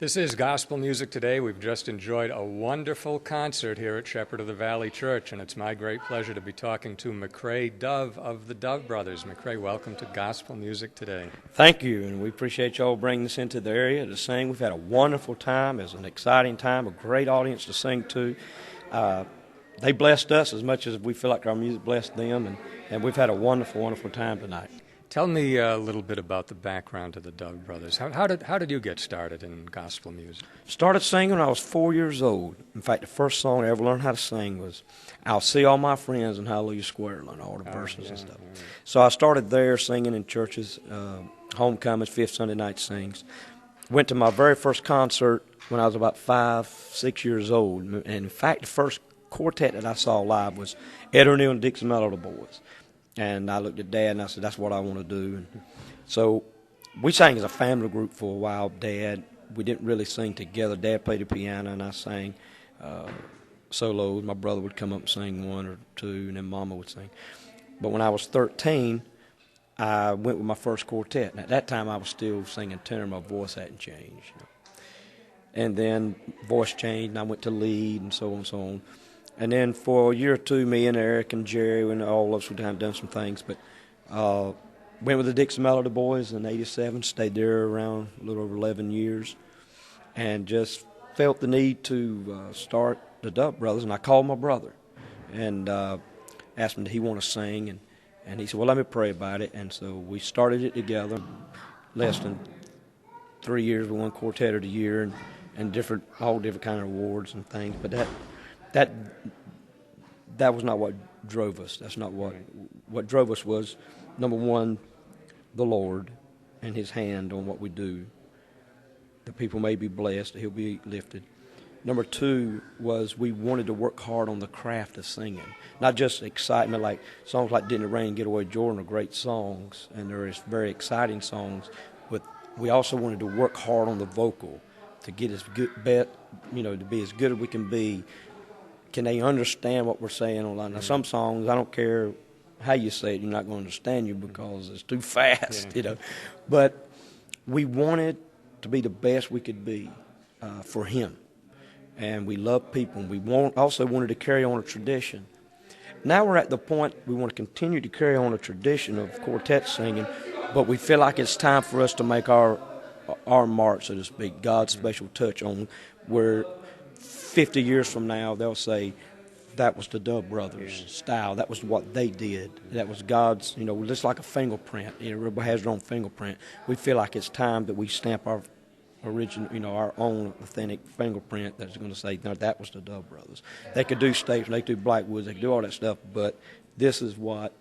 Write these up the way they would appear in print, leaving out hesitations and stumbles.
This is Gospel Music Today. We've just enjoyed a wonderful concert here at Shepherd of the Valley Church, and it's my great pleasure to be talking to McCray Dove of the Dove Brothers. McCray, welcome to Gospel Music Today. Thank you, and we appreciate y'all bringing us into the area to sing. We've had a wonderful time. It was an exciting time, a great audience to sing to. They blessed us as much as we feel like our music blessed them, and we've had a wonderful, wonderful time tonight. Tell me a little bit about the background of the Dove Brothers. How did you get started in gospel music? Started singing when I was 4 years old. In fact, the first song I ever learned how to sing was "I'll See All My Friends in Hallelujah Square," and all the verses and stuff. Yeah. So I started there singing in churches, homecomings, fifth Sunday night sings. Went to my very first concert when I was about 5, 6 years old. And in fact, the first quartet that I saw live was Ed O'Neill and Dixie Melody Boys. And I looked at Dad and I said, that's what I want to do. And so we sang as a family group for a while. Dad, we didn't really sing together. Dad played the piano and I sang solos. My brother would come up and sing one or two, and then Mama would sing. But when I was 13, I went with my first quartet. And at that time, I was still singing tenor. My voice hadn't changed. And then voice changed, and I went to lead and so on and so on. And then for a year or two, me and Eric and Jerry and all of us would have done some things. But went with the Dixie Melody Boys in '87, stayed there around a little over 11 years, and just felt the need to start the Dove Brothers. And I called my brother and asked him, did he want to sing? And he said, well, let me pray about it. And so we started it together. Less than 3 years, we won Quartet of the Year and all different kind of awards and things. But that was not what drove us. That's not what drove us was, number one, the Lord and His hand on what we do. The people may be blessed, He'll be lifted. Number two was we wanted to work hard on the craft of singing, not just excitement like songs like "Didn't It Rain, Get Away Jordan" are great songs, and there is very exciting songs, but we also wanted to work hard on the vocal to get as good, to be as good as we can be. Can they understand what we're saying online? Now, some songs, I don't care how you say it, you're not going to understand you because it's too fast, But we wanted to be the best we could be for Him. And we love people. And we also wanted to carry on a tradition. Now we're at the point we want to continue to carry on a tradition of quartet singing, but we feel like it's time for us to make our mark, so to speak, God's special touch on where 50 years from now, they'll say, that was the Dove Brothers style. That was what they did. That was God's, just like a fingerprint. Everybody has their own fingerprint. We feel like it's time that we stamp our original, our own authentic fingerprint that's going to say, no, that was the Dove Brothers. They could do Staples, they could do Blackwoods, they could do all that stuff, but this is what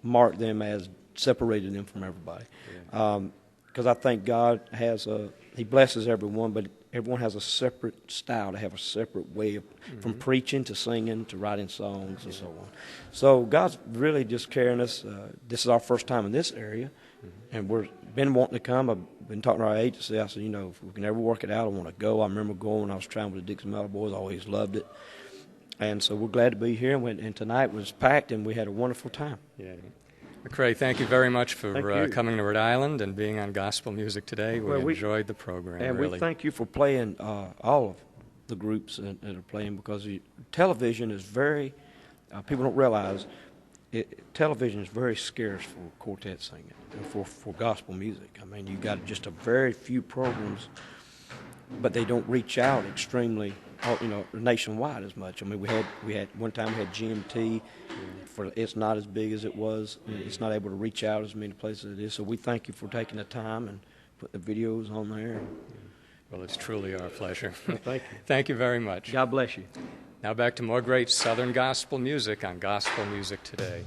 marked them as, separated them from everybody. Because I think God He blesses everyone, but everyone has a separate style. They have a separate way of, from preaching to singing to writing songs and so on. So God's really just carrying us. This is our first time in this area, and we've been wanting to come. I've been talking to our agency. I said, if we can ever work it out, I want to go. I remember going when I was traveling with the Dixie Melody Boys. I always loved it. And so we're glad to be here. And tonight was packed, and we had a wonderful time. Yeah. McCray, thank you very much for coming to Rhode Island and being on Gospel Music Today. We enjoyed the program, and really. We thank you for playing all of the groups that are playing, because television is very, people don't realize, television is very scarce for quartet singing and for gospel music. I mean, you got just a very few programs, but they don't reach out extremely, nationwide as much. I mean, we had one time we had GMT. It's not as big as it was. It's not able to reach out as many places as it is. So we thank you for taking the time and putting the videos on there. Well, it's truly our pleasure. Well, thank you. Thank you very much. God bless you. Now back to more great Southern gospel music on Gospel Music Today.